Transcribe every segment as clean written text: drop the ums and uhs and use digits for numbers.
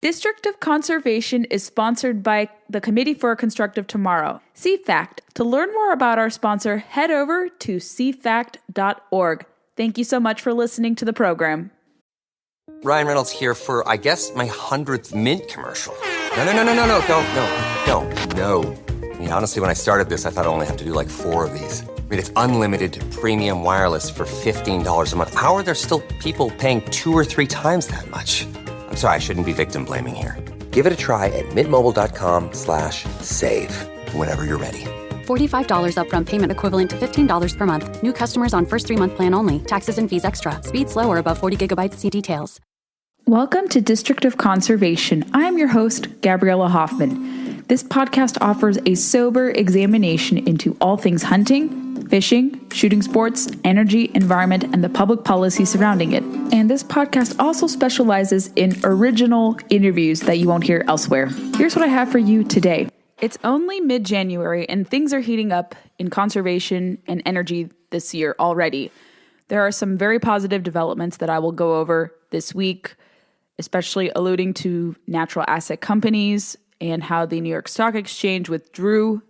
District of Conservation is sponsored by the Committee for a Constructive Tomorrow, CFACT. To learn more about our sponsor, head over to cfact.org. Thank you so much for listening to the program. Ryan Reynolds here for, I guess, my 100th Mint commercial. No, don't. I mean, honestly, when I started this, I thought I only have to do like 4 of these. I mean, it's unlimited premium wireless for $15 a month. How are there still people paying 2 or 3 times that much? I'm sorry, I shouldn't be victim blaming here. Give it a try at mintmobile.com/save. Whenever you're ready. $45 upfront payment equivalent to $15 per month. New customers on first 3-month plan only. Taxes and fees extra. Speed slower above 40 gigabytes. See details. Welcome to District of Conservation. I'm your host, Gabriella Hoffman. This podcast offers a sober examination into all things hunting, fishing, shooting sports, energy, environment, and the public policy surrounding it. And this podcast also specializes in original interviews that you won't hear elsewhere. Here's what I have for you today. It's only mid-January and things are heating up in conservation and energy this year already. There are some very positive developments that I will go over this week, especially alluding to natural asset companies and how the New York Stock Exchange withdrew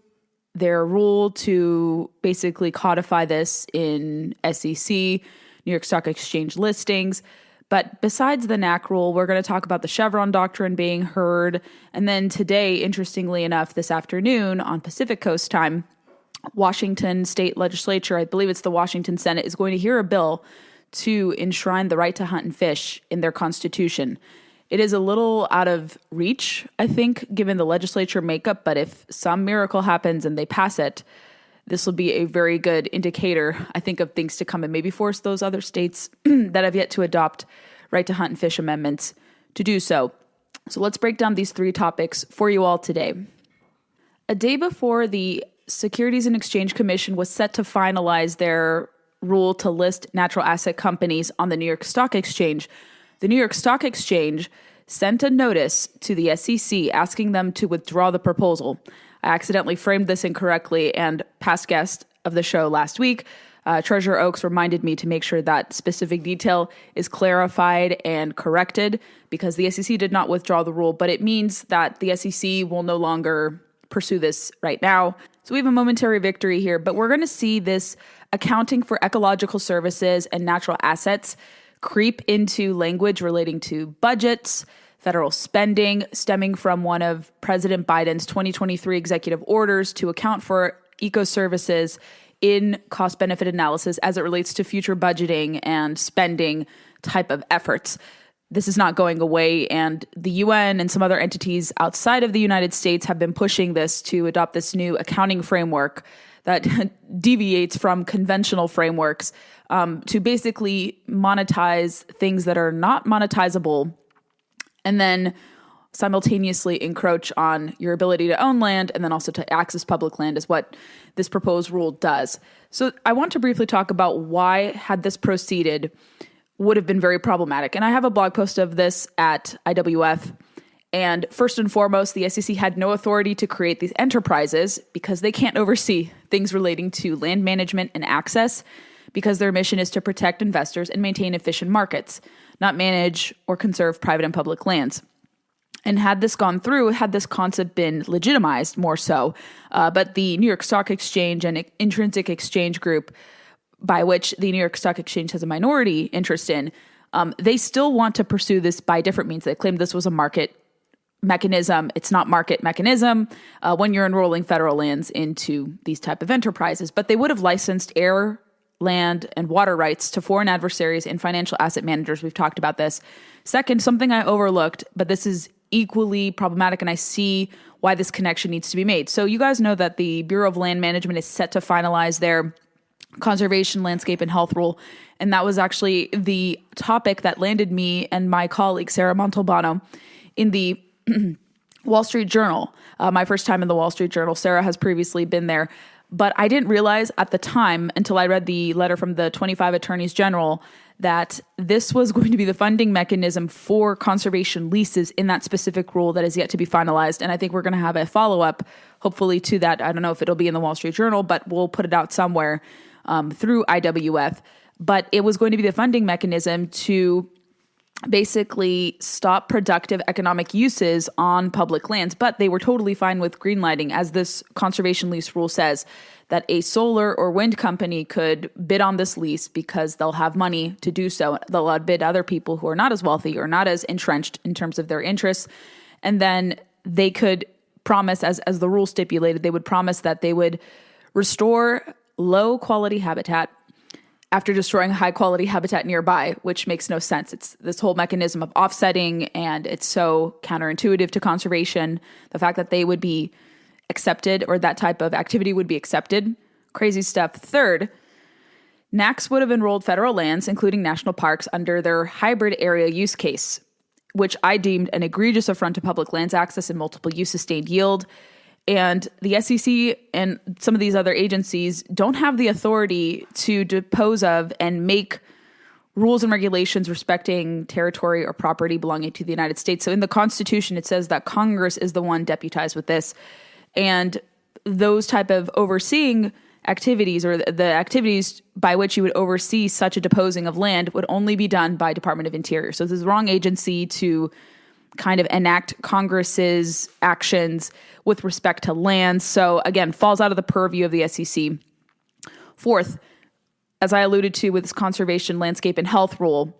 their rule to basically codify this in SEC, New York Stock Exchange listings. But besides the NAC rule, we're going to talk about the Chevron Doctrine being heard. And then today, interestingly enough, this afternoon on Pacific Coast time, Washington state legislature, I believe it's the Washington Senate, is going to hear a bill to enshrine the right to hunt and fish in their constitution. It is a little out of reach, I think, given the legislature makeup, but if some miracle happens and they pass it, this will be a very good indicator, I think, of things to come and maybe force those other states that have yet to adopt right to hunt and fish amendments to do so. So let's break down these 3 topics for you all today. A day before the Securities and Exchange Commission was set to finalize their rule to list natural asset companies on the New York Stock Exchange, the New York Stock Exchange sent a notice to the SEC asking them to withdraw the proposal. I accidentally framed this incorrectly, and past guest of the show last week, Treasurer Oaks, reminded me to make sure that specific detail is clarified and corrected because the SEC did not withdraw the rule, but it means that the SEC will no longer pursue this right now. So we have a momentary victory here, but we're going to see this accounting for ecological services and natural assets creep into language relating to budgets, federal spending, stemming from one of President Biden's 2023 executive orders to account for eco-services in cost-benefit analysis as it relates to future budgeting and spending type of efforts. This is not going away, and the UN and some other entities outside of the United States have been pushing this to adopt this new accounting framework that deviates from conventional frameworks to basically monetize things that are not monetizable and then simultaneously encroach on your ability to own land and then also to access public land is what this proposed rule does. So I want to briefly talk about why, had this proceeded, would have been very problematic. And I have a blog post of this at IWF. And first and foremost, the SEC had no authority to create these enterprises because they can't oversee things relating to land management and access because their mission is to protect investors and maintain efficient markets, not manage or conserve private and public lands. And had this gone through, had this concept been legitimized more so, but the New York Stock Exchange and Intrinsic Exchange Group, by which the New York Stock Exchange has a minority interest in, they still want to pursue this by different means. They claim this was a market mechanism. It's not market mechanism when you're enrolling federal lands into these type of enterprises, but they would have licensed air, land, and water rights to foreign adversaries and financial asset managers. We've talked about this. Second, something I overlooked, but this is equally problematic, and I see why this connection needs to be made. So you guys know that the Bureau of Land Management is set to finalize their conservation, landscape, and health rule, and that was actually the topic that landed me and my colleague, Sarah Montalbano, in the Wall Street Journal. My first time in the Wall Street Journal. Sarah has previously been there. But I didn't realize at the time, until I read the letter from the 25 attorneys general, that this was going to be the funding mechanism for conservation leases in that specific rule that is yet to be finalized. And I think we're going to have a follow-up, hopefully, to that. I don't know if it'll be in the Wall Street Journal, but we'll put it out somewhere through IWF. But it was going to be the funding mechanism to basically stop productive economic uses on public lands, but they were totally fine with greenlighting, as this conservation lease rule says, that a solar or wind company could bid on this lease because they'll have money to do so. They'll outbid other people who are not as wealthy or not as entrenched in terms of their interests. And then they could promise, as the rule stipulated, they would promise that they would restore low quality habitat after destroying high quality habitat nearby, which makes no sense. It's this whole mechanism of offsetting, and it's so counterintuitive to conservation. The fact that they would be accepted, or that type of activity would be accepted. Crazy stuff. Third, NAAQS would have enrolled federal lands, including national parks, under their hybrid area use case, which I deemed an egregious affront to public lands access and multiple use sustained yield. And the SEC and some of these other agencies don't have the authority to dispose of and make rules and regulations respecting territory or property belonging to the United States. So in the Constitution, it says that Congress is the one deputized with this. And those type of overseeing activities, or the activities by which you would oversee such a deposing of land, would only be done by Department of Interior. So this is the wrong agency to kind of enact Congress's actions with respect to land. So again, falls out of the purview of the SEC. Fourth, as I alluded to with this conservation, landscape, and health rule,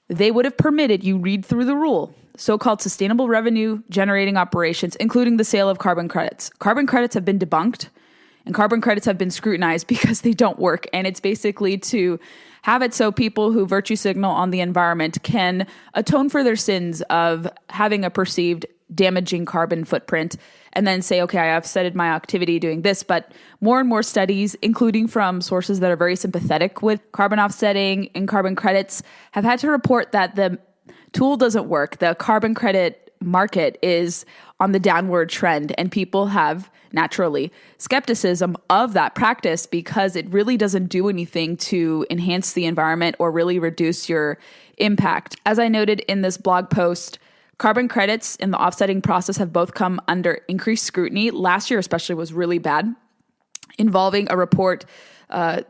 they would have permitted, you read through the rule, so-called sustainable revenue generating operations, including the sale of carbon credits. Carbon credits have been debunked, and carbon credits have been scrutinized because they don't work. And it's basically to have it so people who virtue signal on the environment can atone for their sins of having a perceived damaging carbon footprint, and then say, okay, I have offsetted my activity doing this. But more and more studies, including from sources that are very sympathetic with carbon offsetting and carbon credits, have had to report that the tool doesn't work. The carbon credit market is on the downward trend, and people have naturally skepticism of that practice because it really doesn't do anything to enhance the environment or really reduce your impact. As I noted in this blog post, carbon credits in the offsetting process have both come under increased scrutiny. Last year especially was really bad, involving a report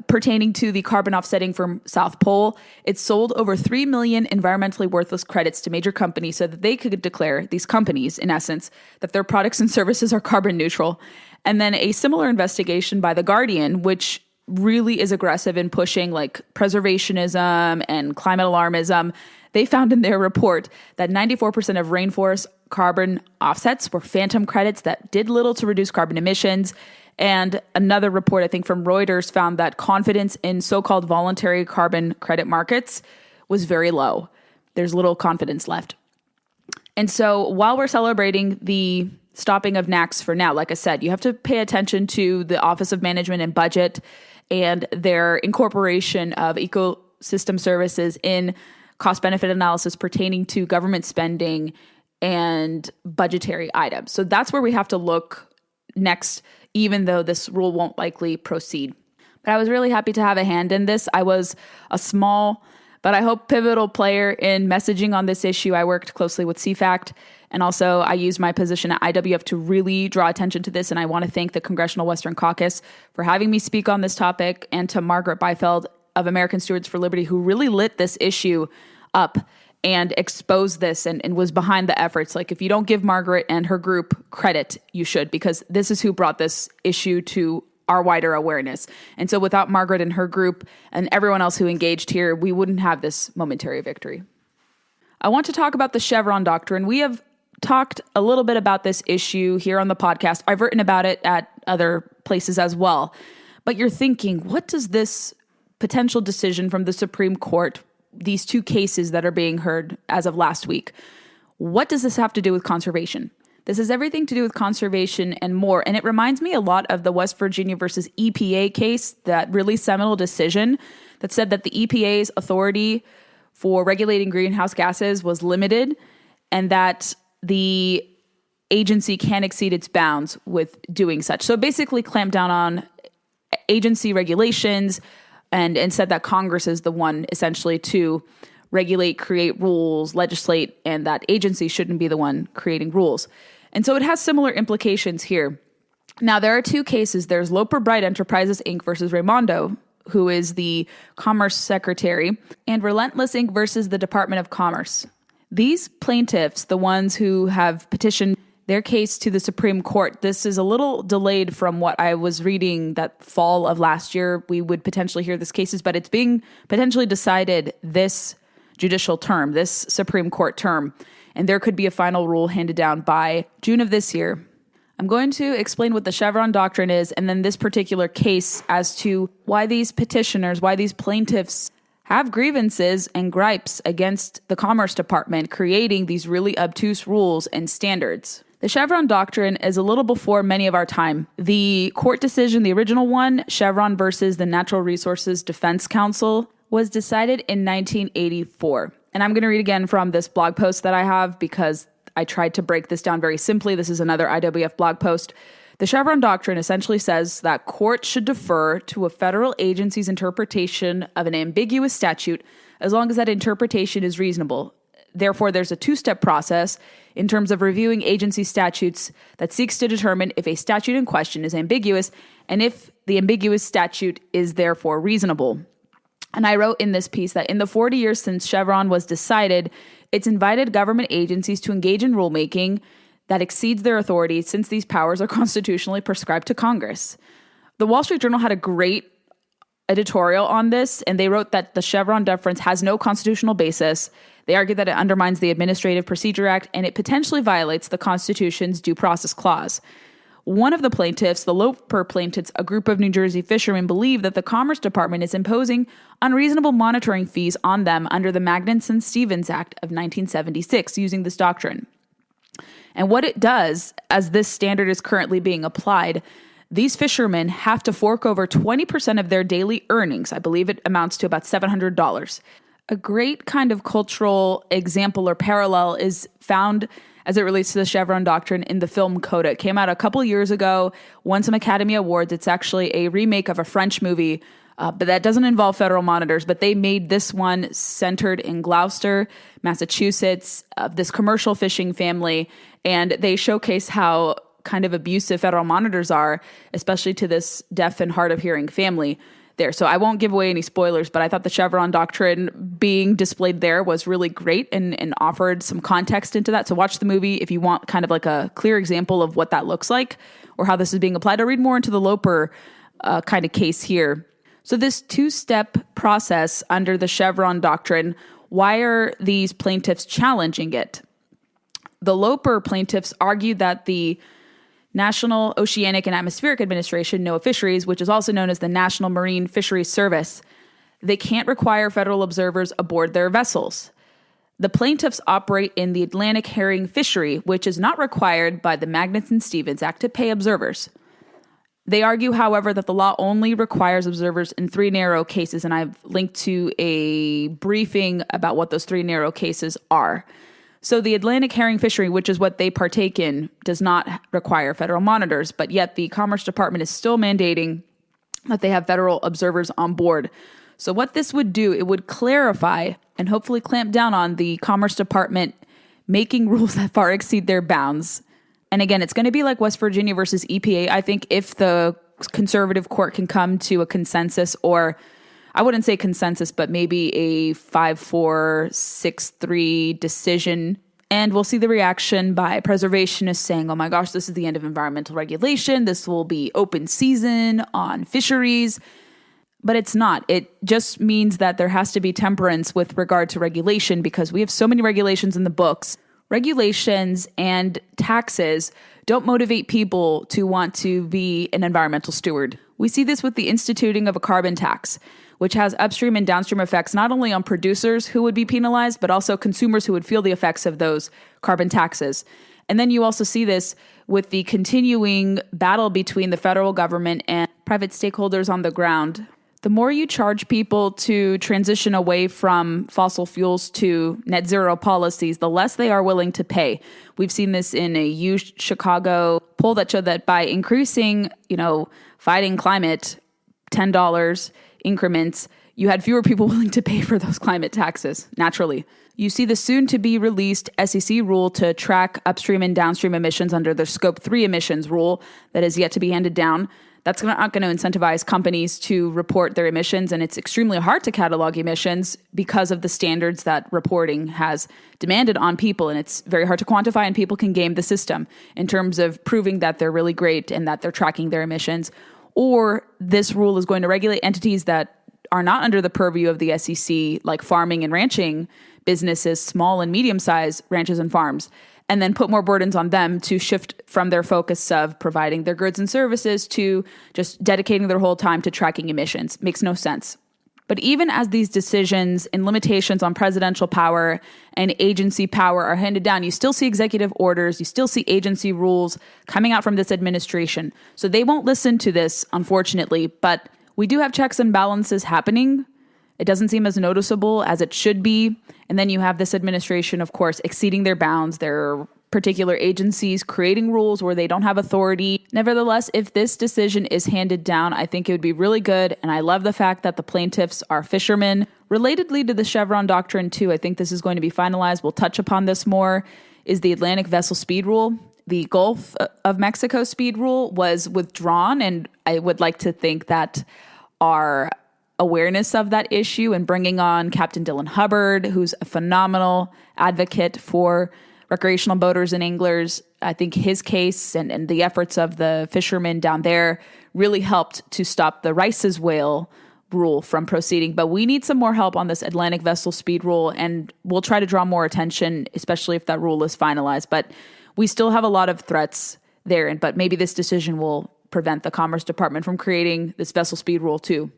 pertaining to the carbon offsetting from South Pole. It sold over 3 million environmentally worthless credits to major companies so that they could declare, these companies in essence, that their products and services are carbon neutral. And then a similar investigation by The Guardian, which really is aggressive in pushing like preservationism and climate alarmism, they found in their report that 94% of rainforest carbon offsets were phantom credits that did little to reduce carbon emissions. And another report, I think from Reuters, found that confidence in so-called voluntary carbon credit markets was very low. There's little confidence left. And so while we're celebrating the stopping of NAAQS for now, like I said, you have to pay attention to the Office of Management and Budget and their incorporation of ecosystem services in cost-benefit analysis pertaining to government spending and budgetary items. So that's where we have to look next, even though this rule won't likely proceed. But I was really happy to have a hand in this. I was a small, but I hope pivotal player in messaging on this issue. I worked closely with CFACT, and also I used my position at IWF to really draw attention to this. And I want to thank the Congressional Western Caucus for having me speak on this topic, and to Margaret Byfeld of American Stewards for Liberty, who really lit this issue up and exposed this and was behind the efforts. Like, if you don't give Margaret and her group credit, you should, because this is who brought this issue to our wider awareness. And so without Margaret and her group and everyone else who engaged here, we wouldn't have this momentary victory. I want to talk about the Chevron Doctrine. We have talked a little bit about this issue here on the podcast. I've written about it at other places as well. But you're thinking, what does this potential decision from the Supreme Court, these two cases that are being heard as of last week, what does this have to do with conservation? This has everything to do with conservation and more. And it reminds me a lot of the West Virginia versus EPA case, that really seminal decision that said that the EPA's authority for regulating greenhouse gases was limited, and that the agency can exceed its bounds with doing such. So basically clamped down on agency regulations, and said that Congress is the one essentially to regulate, create rules, legislate, and that agency shouldn't be the one creating rules. And so it has similar implications here. Now, there are two cases. There's Loper Bright Enterprises, Inc. versus Raimondo, who is the Commerce Secretary, and Relentless, Inc. versus the Department of Commerce. These plaintiffs, the ones who have petitioned their case to the Supreme Court, this is a little delayed from what I was reading that fall of last year. We would potentially hear these cases, but it's being potentially decided this judicial term, this Supreme Court term, and there could be a final rule handed down by June of this year. I'm going to explain what the Chevron Doctrine is, and then this particular case as to why these petitioners, why these plaintiffs have grievances and gripes against the Commerce Department creating these really obtuse rules and standards. The Chevron Doctrine is a little before many of our time. The court decision, the original one, Chevron versus the Natural Resources Defense Council, was decided in 1984. And I'm going to read again from this blog post that I have because I tried to break this down very simply. This is another IWF blog post. The Chevron Doctrine essentially says that courts should defer to a federal agency's interpretation of an ambiguous statute as long as that interpretation is reasonable. Therefore, there's a two-step process in terms of reviewing agency statutes that seeks to determine if a statute in question is ambiguous and if the ambiguous statute is therefore reasonable. And I wrote in this piece that in the 40 years since Chevron was decided, it's invited government agencies to engage in rulemaking that exceeds their authority since these powers are constitutionally prescribed to Congress. The Wall Street Journal had a great editorial on this, and they wrote that the Chevron deference has no constitutional basis. They argue that it undermines the Administrative Procedure Act, and it potentially violates the Constitution's Due Process Clause. One of the plaintiffs, the Loper plaintiffs, a group of New Jersey fishermen, believe that the Commerce Department is imposing unreasonable monitoring fees on them under the Magnuson-Stevens Act of 1976 using this doctrine. And what it does, as this standard is currently being applied, these fishermen have to fork over 20% of their daily earnings. I believe it amounts to about $700. A great kind of cultural example or parallel is found as it relates to the Chevron Doctrine in the film Coda. It came out a couple years ago, won some Academy Awards. It's actually a remake of a French movie, but that doesn't involve federal monitors. But they made this one centered in Gloucester, Massachusetts, this commercial fishing family, and they showcase how kind of abusive federal monitors are, especially to this deaf and hard of hearing family there. So I won't give away any spoilers, but I thought the Chevron Doctrine being displayed there was really great and offered some context into that. So watch the movie if you want kind of like a clear example of what that looks like or how this is being applied. I'll read more into the Loper kind of case here. So this two-step process under the Chevron Doctrine, why are these plaintiffs challenging it? The Loper plaintiffs argued that the National Oceanic and Atmospheric Administration, NOAA Fisheries, which is also known as the National Marine Fisheries Service, they can't require federal observers aboard their vessels. The plaintiffs operate in the Atlantic herring fishery, which is not required by the Magnuson-Stevens Act to pay observers. They argue, however, that the law only requires observers in three narrow cases, and I've linked to a briefing about what those three narrow cases are. So the Atlantic herring fishery, which is what they partake in, does not require federal monitors, but yet the Commerce Department is still mandating that they have federal observers on board. So what this would do, it would clarify and hopefully clamp down on the Commerce Department making rules that far exceed their bounds. And again, it's going to be like West Virginia versus EPA. I think if the conservative court can come to a consensus, or I wouldn't say consensus, but maybe a 5-4, 6-3 decision. And we'll see the reaction by preservationists saying, oh my gosh, this is the end of environmental regulation. This will be open season on fisheries. But it's not. It just means that there has to be temperance with regard to regulation because we have so many regulations in the books. Regulations and taxes don't motivate people to want to be an environmental steward. We see this with the instituting of a carbon tax, which has upstream and downstream effects not only on producers who would be penalized, but also consumers who would feel the effects of those carbon taxes. And then you also see this with the continuing battle between the federal government and private stakeholders on the ground. The more you charge people to transition away from fossil fuels to net zero policies, the less they are willing to pay. We've seen this in a U Chicago poll that showed that by increasing, fighting climate, $10 increments, you had fewer people willing to pay for those climate taxes, naturally. You see the soon-to-be-released SEC rule to track upstream and downstream emissions under the Scope 3 emissions rule that is yet to be handed down. That's not going to incentivize companies to report their emissions, and it's extremely hard to catalog emissions because of the standards that reporting has demanded on people, and it's very hard to quantify, and people can game the system in terms of proving that they're really great and that they're tracking their emissions. Or this rule is going to regulate entities that are not under the purview of the SEC, like farming and ranching businesses, small and medium-sized ranches and farms, and then put more burdens on them to shift from their focus of providing their goods and services to just dedicating their whole time to tracking emissions. Makes no sense. But even as these decisions and limitations on presidential power and agency power are handed down, you still see executive orders, you still see agency rules coming out from this administration. So they won't listen to this, unfortunately, but we do have checks and balances happening. It doesn't seem as noticeable as it should be. And then you have this administration, of course, exceeding their bounds. There are particular agencies creating rules where they don't have authority. Nevertheless, if this decision is handed down, I think it would be really good. And I love the fact that the plaintiffs are fishermen. Relatedly to the Chevron Doctrine, too, I think this is going to be finalized. We'll touch upon this more, is the Atlantic Vessel Speed Rule. The Gulf of Mexico Speed Rule was withdrawn, and I would like to think that our awareness of that issue and bringing on Captain Dylan Hubbard, who's a phenomenal advocate for recreational boaters and anglers. I think his case and the efforts of the fishermen down there really helped to stop the Rice's whale rule from proceeding. But we need some more help on this Atlantic Vessel Speed Rule, and we'll try to draw more attention, especially if that rule is finalized. But we still have a lot of threats there, but maybe this decision will prevent the Commerce Department from creating this vessel speed rule too.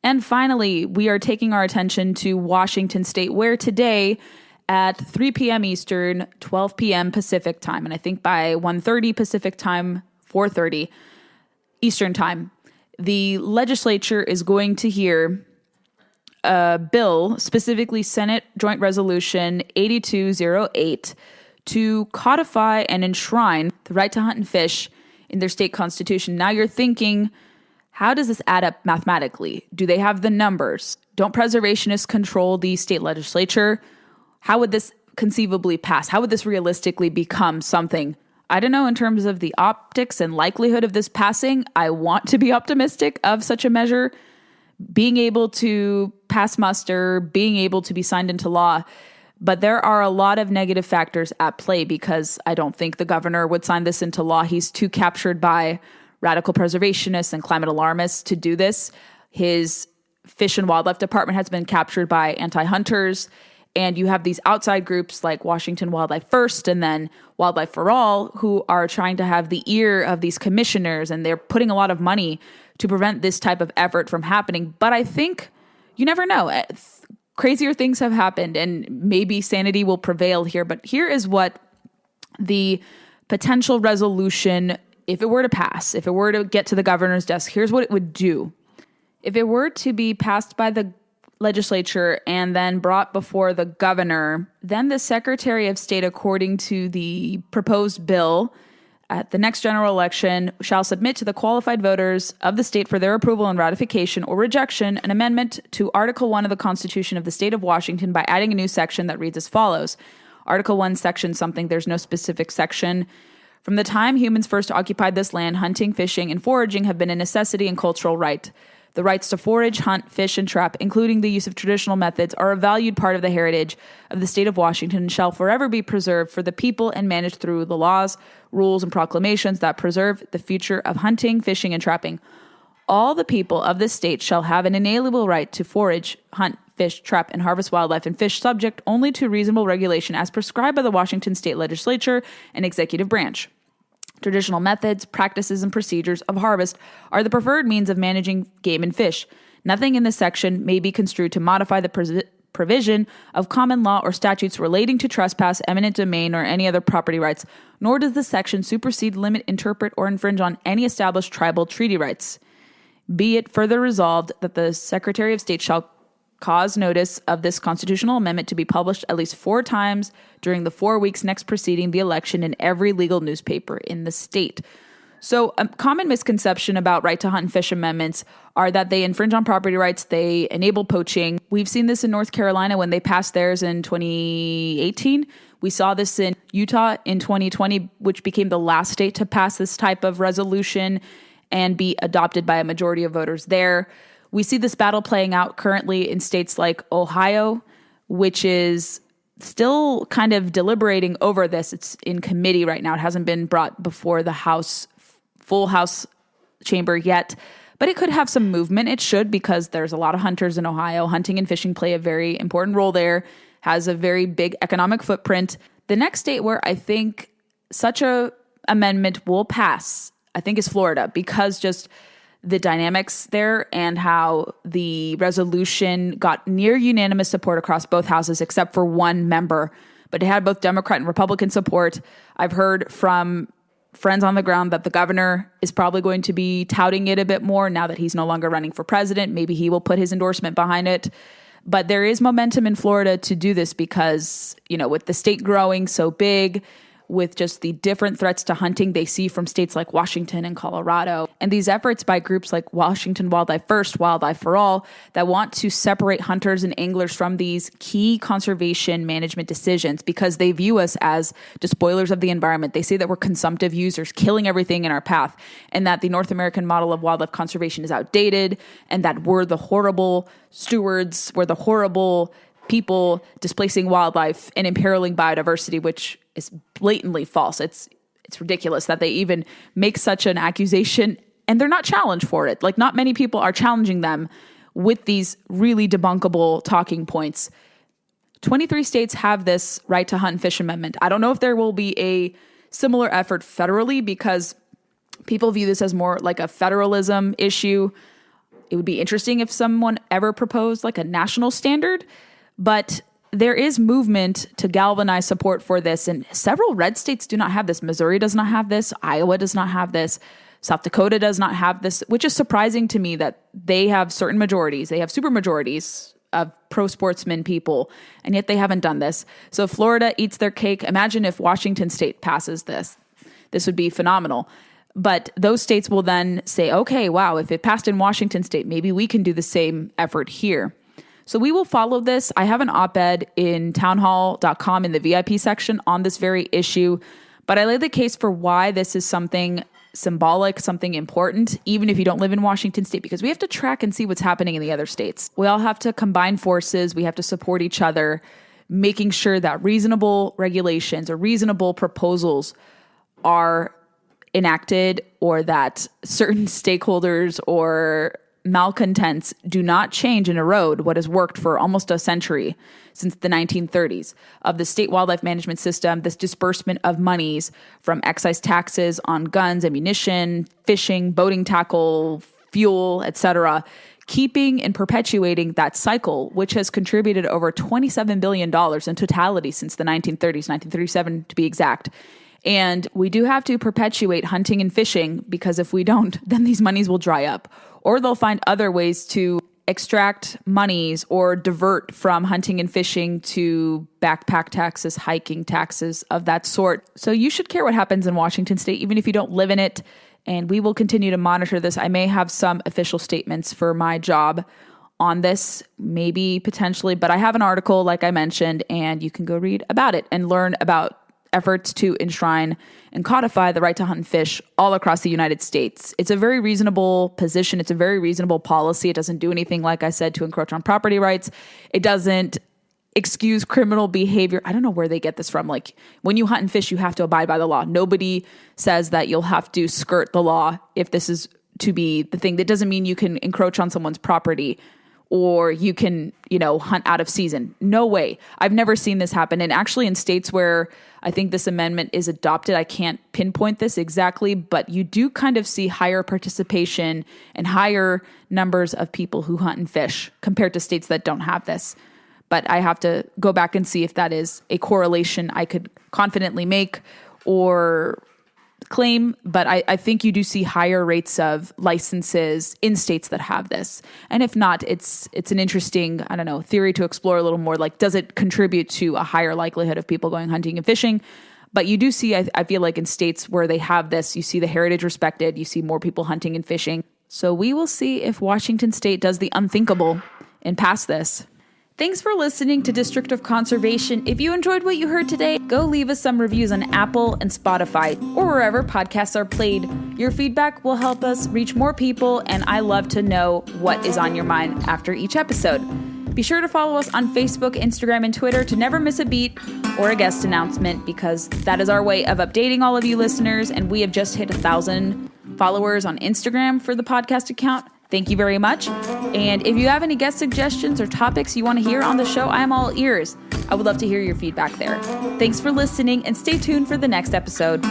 And finally, we are taking our attention to Washington State, where today at 3 p.m. Eastern, 12 p.m. Pacific time, and I think by 1:30 Pacific time, 4:30 Eastern time, the legislature is going to hear a bill, specifically Senate Joint Resolution 8208, to codify and enshrine the right to hunt and fish in their state constitution. Now you're thinking, how does this add up mathematically? Do they have the numbers? Don't preservationists control the state legislature? How would this conceivably pass? How would this realistically become something? I don't know in terms of the optics and likelihood of this passing. I want to be optimistic of such a measure being able to pass muster, being able to be signed into law. But there are a lot of negative factors at play because I don't think the governor would sign this into law. He's too captured by radical preservationists and climate alarmists to do this. His Fish and Wildlife Department has been captured by anti-hunters. And you have these outside groups like Washington Wildlife First and then Wildlife for All who are trying to have the ear of these commissioners, and they're putting a lot of money to prevent this type of effort from happening. But I think you never know. Crazier things have happened, and maybe sanity will prevail here. But here is what the potential resolution, if it were to pass, if it were to get to the governor's desk, here's what it would do. If it were to be passed by the legislature and then brought before the governor, then the Secretary of State, according to the proposed bill, at the next general election, shall submit to the qualified voters of the state for their approval and ratification or rejection an amendment to Article 1 of the Constitution of the State of Washington by adding a new section that reads as follows. Article 1, Section something, there's no specific section. From the time humans first occupied this land, hunting, fishing, and foraging have been a necessity and cultural right. The rights to forage, hunt, fish, and trap, including the use of traditional methods, are a valued part of the heritage of the state of Washington and shall forever be preserved for the people and managed through the laws, rules, and proclamations that preserve the future of hunting, fishing, and trapping. All the people of this state shall have an inalienable right to forage, hunt, fish, trap, and harvest wildlife and fish subject only to reasonable regulation as prescribed by the Washington State Legislature and Executive Branch. Traditional methods, practices, and procedures of harvest are the preferred means of managing game and fish. Nothing in this section may be construed to modify the provision of common law or statutes relating to trespass, eminent domain, or any other property rights, nor does this section supersede, limit, interpret, or infringe on any established tribal treaty rights. Be it further resolved that the Secretary of State shall cause notice of this constitutional amendment to be published at least 4 times during the 4 weeks next preceding the election in every legal newspaper in the state. So a common misconception about right to hunt and fish amendments are that they infringe on property rights, they enable poaching. We've seen this in North Carolina when they passed theirs in 2018. We saw this in Utah in 2020, which became the last state to pass this type of resolution. and be adopted by a majority of voters there. We see this battle playing out currently in states like Ohio, which is still kind of deliberating over this. It's in committee right now. It hasn't been brought before the full House chamber yet, but it could have some movement. It should, because there's a lot of hunters in Ohio. Hunting and fishing play a very important role there, has a very big economic footprint. The next state where I think such a amendment will pass, I think, is Florida, because just the dynamics there and how the resolution got near unanimous support across both houses except for one member, but it had both Democrat and Republican support. I've heard from friends on the ground that the governor is probably going to be touting it a bit more now that he's no longer running for president. Maybe he will put his endorsement behind it. But there is momentum in Florida to do this because, with the state growing so big, with just the different threats to hunting they see from states like Washington and Colorado, and these efforts by groups like Washington Wildlife First, Wildlife for All, that want to separate hunters and anglers from these key conservation management decisions because they view us as despoilers of the environment. They say that we're consumptive users, killing everything in our path, and that the North American model of wildlife conservation is outdated, and that we're the horrible stewards, we're the horrible people displacing wildlife and imperiling biodiversity, which is blatantly false. It's ridiculous that they even make such an accusation and they're not challenged for it. Like, not many people are challenging them with these really debunkable talking points. 23 states have this right to hunt and fish amendment. I don't know if there will be a similar effort federally because people view this as more like a federalism issue. It would be interesting if someone ever proposed like a national standard, but there is movement to galvanize support for this, and several red states do not have this. Missouri does not have this. Iowa does not have this. South Dakota does not have this, which is surprising to me that they have certain majorities. They have supermajorities of pro-sportsman people, and yet they haven't done this. So if Florida eats their cake, imagine if Washington State passes this. This would be phenomenal. But those states will then say, okay, wow, if it passed in Washington State, maybe we can do the same effort here. So we will follow this. I have an op-ed in townhall.com in the VIP section on this very issue, but I lay the case for why this is something symbolic, something important, even if you don't live in Washington State, because we have to track and see what's happening in the other states. We all have to combine forces. We have to support each other, making sure that reasonable regulations or reasonable proposals are enacted, or that certain stakeholders or malcontents do not change and erode what has worked for almost a century, since the 1930s, of the state wildlife management system, this disbursement of monies from excise taxes on guns, ammunition, fishing, boating tackle, fuel, etc., keeping and perpetuating that cycle, which has contributed over $27 billion in totality since the 1930s, 1937 to be exact. And we do have to perpetuate hunting and fishing, because if we don't, then these monies will dry up, or they'll find other ways to extract monies or divert from hunting and fishing to backpack taxes, hiking taxes of that sort. So you should care what happens in Washington State, even if you don't live in it. And we will continue to monitor this. I may have some official statements for my job on this, maybe potentially, but I have an article, like I mentioned, and you can go read about it and learn about efforts to enshrine and codify the right to hunt and fish all across the United States. It's a very reasonable position. It's a very reasonable policy. It doesn't do anything, like I said, to encroach on property rights. It doesn't excuse criminal behavior. I don't know where they get this from. Like, when you hunt and fish, you have to abide by the law. Nobody says that you'll have to skirt the law if this is to be the thing. That doesn't mean you can encroach on someone's property or you can, hunt out of season. No way. I've never seen this happen. And actually, in states where I think this amendment is adopted, I can't pinpoint this exactly, but you do kind of see higher participation and higher numbers of people who hunt and fish compared to states that don't have this. But I have to go back and see if that is a correlation I could confidently make or claim, but I think you do see higher rates of licenses in states that have this. And if not, it's an interesting, theory to explore a little more. Like, does it contribute to a higher likelihood of people going hunting and fishing? But you do see, I feel like in states where they have this, you see the heritage respected, you see more people hunting and fishing. So we will see if Washington State does the unthinkable and pass this. Thanks for listening to District of Conservation. If you enjoyed what you heard today, go leave us some reviews on Apple and Spotify, or wherever podcasts are played. Your feedback will help us reach more people, and I love to know what is on your mind after each episode. Be sure to follow us on Facebook, Instagram, and Twitter to never miss a beat or a guest announcement, because that is our way of updating all of you listeners, and we have just hit 1,000 followers on Instagram for the podcast account. Thank you very much. And if you have any guest suggestions or topics you want to hear on the show, I am all ears. I would love to hear your feedback there. Thanks for listening, and stay tuned for the next episode.